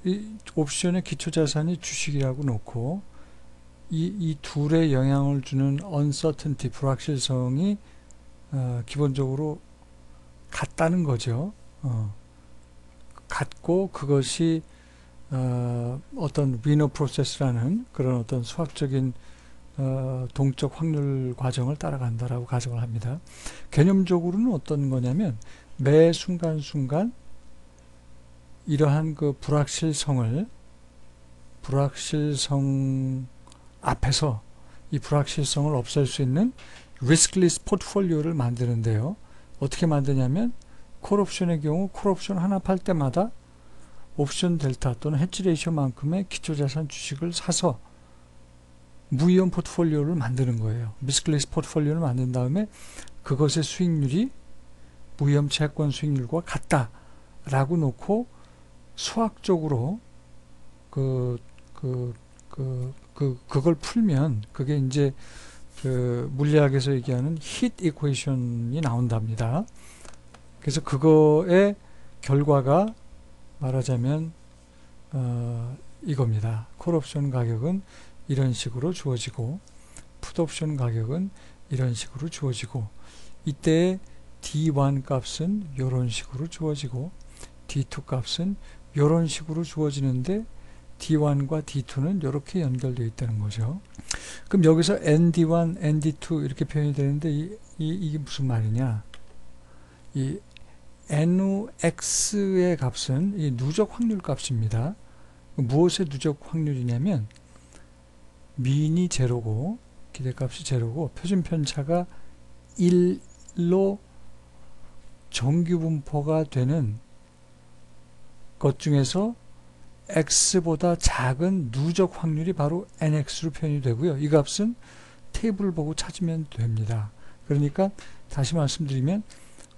이 옵션의 기초자산이 주식이라고 놓고 이 둘에 영향을 주는 uncertainty, 불확실성이 기본적으로 같다는 거죠. 같고 그것이 어떤 위너 프로세스라는 그런 어떤 수학적인 동적 확률 과정을 따라간다라고 가정을 합니다. 개념적으로는 어떤 거냐면 매 순간순간 이러한 그 불확실성 앞에서 이 불확실성을 없앨 수 있는 리스크리스 포트폴리오를 만드는데요. 어떻게 만드냐면 콜옵션의 경우 콜옵션 하나 팔 때마다 옵션 델타 또는 해지 레이셔만큼의 기초자산 주식을 사서 무위험 포트폴리오를 만드는 거예요. 리스크리스 포트폴리오를 만든 다음에 그것의 수익률이 무위험 채권 수익률과 같다라고 놓고 수학적으로 그걸 풀면 그게 이제 그 물리학에서 얘기하는 히트 이퀘이션이 나온답니다. 그래서 그거의 결과가 말하자면 이겁니다. 콜옵션 가격은 이런 식으로 주어지고 풋옵션 가격은 이런 식으로 주어지고 이때 D1 값은 이런 식으로 주어지고 D2 값은 이런 식으로 주어지는데 D1과 D2는 이렇게 연결되어 있다는 거죠. 그럼 여기서 ND1, ND2 이렇게 표현이 되는데 이게 무슨 말이냐? 이 NUX의 값은 이 누적 확률 값입니다. 무엇의 누적 확률이냐면 민이 제로고 기대값이 제로고 표준 편차가 1로 정규 분포가 되는 것 중에서 x보다 작은 누적 확률이 바로 nx로 표현이 되고요. 이 값은 테이블을 보고 찾으면 됩니다. 그러니까 다시 말씀드리면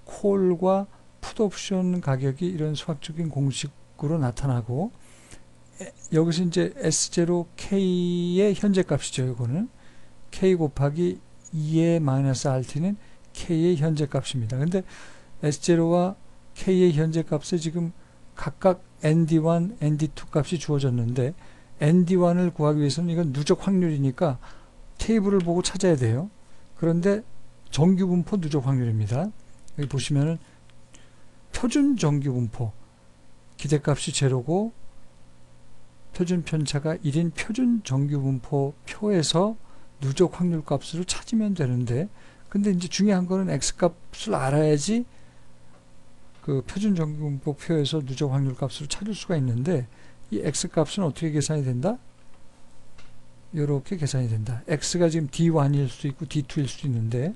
콜과 풋옵션 가격이 이런 수학적인 공식으로 나타나고 여기서 이제 S0K의 현재 값이죠. 이거는 K 곱하기 2의 마이너스 RT는 K의 현재 값입니다. 근데 S0와 K의 현재 값에 지금 각각 ND1, ND2 값이 주어졌는데 ND1을 구하기 위해서는 이건 누적 확률이니까 테이블을 보고 찾아야 돼요. 그런데 정규 분포 누적 확률입니다. 여기 보시면은 표준 정규 분포 기대값이 제로고 표준 편차가 1인 표준 정규 분포 표에서 누적 확률 값으로 찾으면 되는데 근데 이제 중요한 거는 X 값을 알아야지 그 표준 정규 분포 표에서 누적 확률 값으로 찾을 수가 있는데 이 X 값은 어떻게 계산이 된다? 이렇게 계산이 된다. X가 지금 D1일 수도 있고 D2일 수도 있는데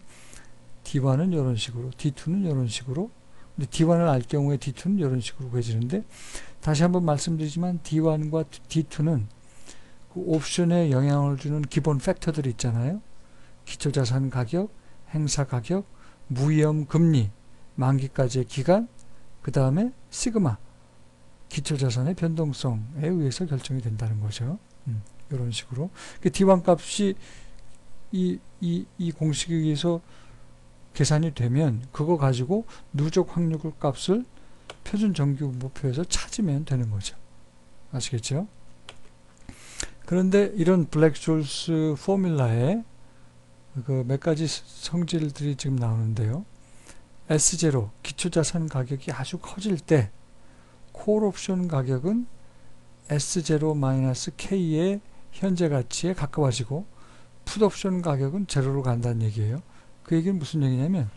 D1은 이런 식으로 D2는 이런 식으로 근데 D1을 알 경우에 D2는 이런 식으로 구해지는데 다시 한번 말씀드리지만 D1과 D2는 그 옵션에 영향을 주는 기본 팩터들이 있잖아요. 기초자산 가격, 행사 가격, 무위험 금리, 만기까지의 기간, 그 다음에 시그마, 기초자산의 변동성에 의해서 결정이 된다는 거죠. 이런 식으로. D1 값이 이 공식에 의해서 계산이 되면 그거 가지고 누적 확률 값을 표준 정규 분포표에서 찾으면 되는 거죠. 아시겠죠? 그런데 이런 블랙졸스 포뮬라에 그 몇 가지 성질들이 지금 나오는데요. S0 기초자산 가격이 아주 커질 때 콜옵션 가격은 S0-K의 현재 가치에 가까워지고 풋옵션 가격은 제로로 간다는 얘기예요. 그 얘기는 무슨 얘기냐면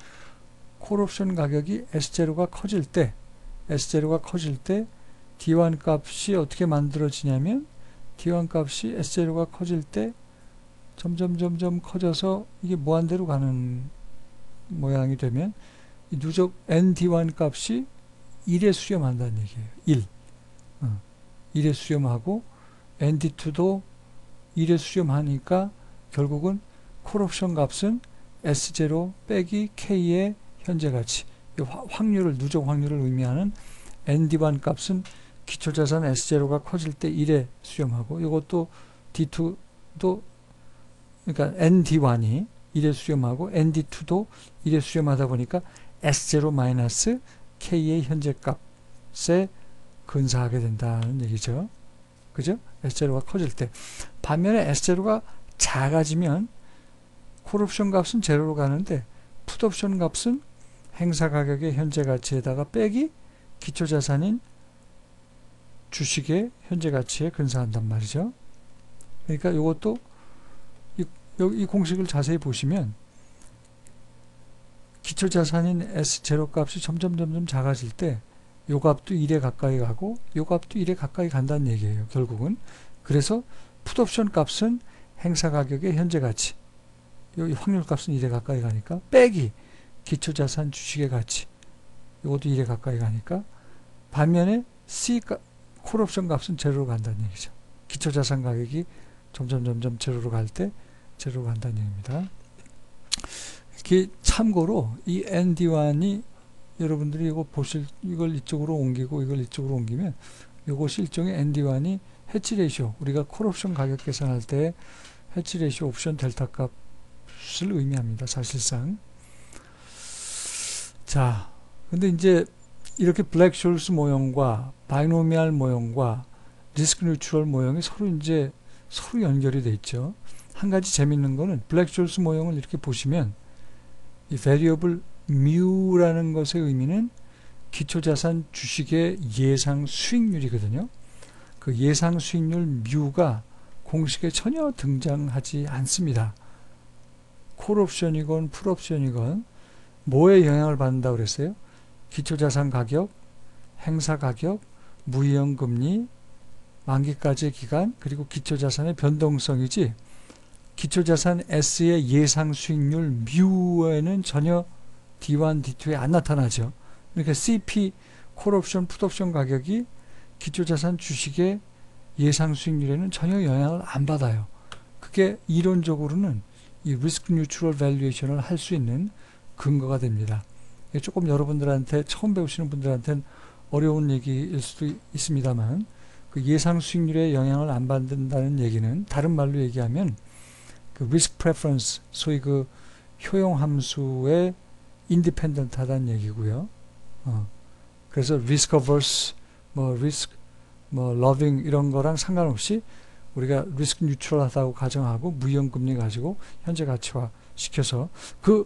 콜옵션 가격이 S0가 커질 때 D1 값이 어떻게 만들어지냐면 D1 값이 S0가 커질 때 점점 커져서 이게 무한대로 가는 모양이 되면 이 누적 ND1 값이 1에 수렴한다는 얘기예요. 1에 수렴하고 ND2도 1에 수렴하니까 결국은 콜옵션 값은 S0 빼기 K의 현재 가치 확률을 누적 확률을 의미하는 ND1 값은 기초자산 S0가 커질 때 1에 수렴하고 이것도 D2도 그러니까 ND1이 1에 수렴하고 ND2도 1에 수렴하다 보니까 S0-K의 현재 값의 근사하게 된다는 얘기죠. 그죠? S0가 커질 때. 반면에 S0가 작아지면 콜옵션 값은 제로로 가는데 풋옵션 값은 행사 가격의 현재 가치에다가 빼기 기초자산인 주식의 현재 가치에 근사한단 말이죠. 그러니까 이것도 이 공식을 자세히 보시면 기초자산인 S0 값이 점점 작아질 때 요 값도 1에 가까이 가고 요 값도 1에 가까이 간다는 얘기예요. 결국은. 그래서 풋옵션 값은 행사 가격의 현재 가치, 요 확률 값은 1에 가까이 가니까 빼기 기초자산 주식의 가치, 요것도 1에 가까이 가니까 반면에 콜옵션 값은 제로로 간다는 얘기죠. 기초자산 가격이 점점 제로로 갈 때 제로로 간다는 얘기입니다. 참고로 이 ND1이 여러분들이 이걸 이쪽으로 옮기고 이걸 이쪽으로 옮기면 이것이 일종의 ND1이 해치 레이쇼, 우리가 콜옵션 가격 계산할 때 해치 레이쇼 옵션 델타 값을 의미합니다. 사실상. 자, 근데 이제 이렇게 블랙숄스 모형과 바이노미얼 모형과 리스크 뉴트럴 모형이 서로 연결이 돼 있죠. 한 가지 재밌는 거는 블랙숄스 모형을 이렇게 보시면 이 variable mu라는 것의 의미는 기초자산 주식의 예상 수익률이거든요. 그 예상 수익률 mu가 공식에 전혀 등장하지 않습니다. 콜옵션이건 풋옵션이건 뭐에 영향을 받는다고 그랬어요? 기초자산 가격, 행사 가격, 무이연금리, 만기까지의 기간, 그리고 기초자산의 변동성이지 기초자산 S의 예상 수익률 mu에는 전혀 D1, D2에 안 나타나죠. 그러니까 CP, 콜옵션, 풋옵션 가격이 기초자산 주식의 예상 수익률에는 전혀 영향을 안 받아요. 그게 이론적으로는 이 리스크 뉴트럴 밸류에이션을 할 수 있는 근거가 됩니다. 조금 여러분들한테 처음 배우시는 분들한테는 어려운 얘기일 수도 있습니다만 그 예상 수익률에 영향을 안 받는다는 얘기는 다른 말로 얘기하면 그 리스크 프레퍼런스, 소위 그 효용 함수의 인디펜던트 하다는 얘기고요. 그래서 리스크 어버스, 러빙 이런 거랑 상관없이 우리가 리스크 뉴트럴 하다고 가정하고 무이연금리 가지고 현재 가치화 시켜서 그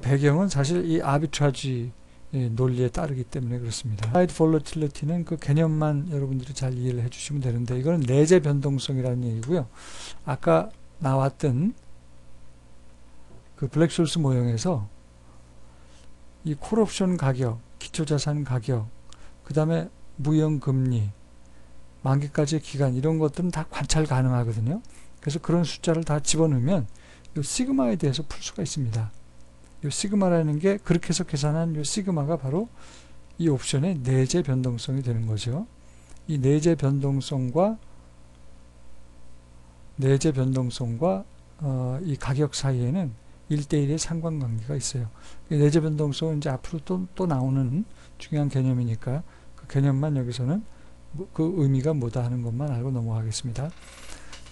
배경은 사실 이 아비트라지 논리에 따르기 때문에 그렇습니다. 사이드 볼러틸리티는 그 개념만 여러분들이 잘 이해를 해주시면 되는데 이거는 내재 변동성이라는 얘기고요. 아까 나왔던 그 블랙숄스 모형에서 이 콜옵션 가격, 기초자산 가격, 그 다음에 무이연금리, 만기까지의 기간 이런 것들은 다 관찰 가능하거든요. 그래서 그런 숫자를 다 집어넣으면 이 시그마에 대해서 풀 수가 있습니다. 이 시그마라는 게 그렇게 해서 계산한 이 시그마가 바로 이 옵션의 내재 변동성이 되는 거죠. 이 내재 변동성과 이 가격 사이에는 1대1의 상관관계가 있어요. 내재 변동성은 이제 앞으로 또 나오는 중요한 개념이니까 그 개념만 여기서는 그 의미가 뭐다 하는 것만 알고 넘어가겠습니다.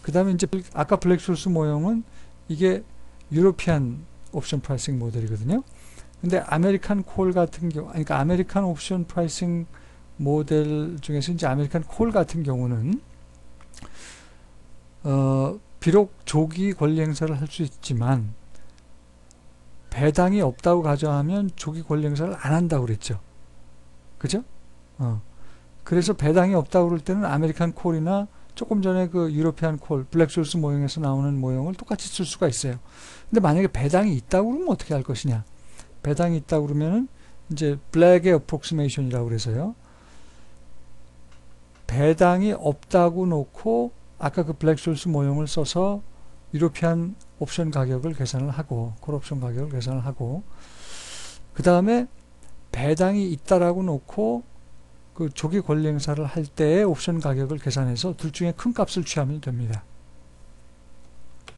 그 다음에 이제 아까 블랙숄스 모형은 이게 유로피안 옵션 프라이싱 모델이거든요. 근데 아메리칸 콜 같은 경우, 그러니까 아메리칸 옵션 프라이싱 모델 중에서 이제 아메리칸 콜 같은 경우는 비록 조기 권리 행사를 할 수 있지만 배당이 없다고 가정하면 조기 권리 행사를 안 한다고 그랬죠. 그죠? 그래서 배당이 없다고 그럴 때는 아메리칸 콜이나 조금 전에 그 유로피안 콜, 블랙숄스 모형에서 나오는 모형을 똑같이 쓸 수가 있어요. 근데 만약에 배당이 있다고 그러면 어떻게 할 것이냐? 배당이 있다고 그러면은 이제 블랙의 어프록시메이션이라고 그래서요. 배당이 없다고 놓고 아까 그 블랙숄스 모형을 써서 유로피안 옵션 가격을 계산을 하고 콜 옵션 가격을 계산을 하고 그 다음에 배당이 있다라고 놓고 그 조기 권리 행사를 할 때의 옵션 가격을 계산해서 둘 중에 큰 값을 취하면 됩니다.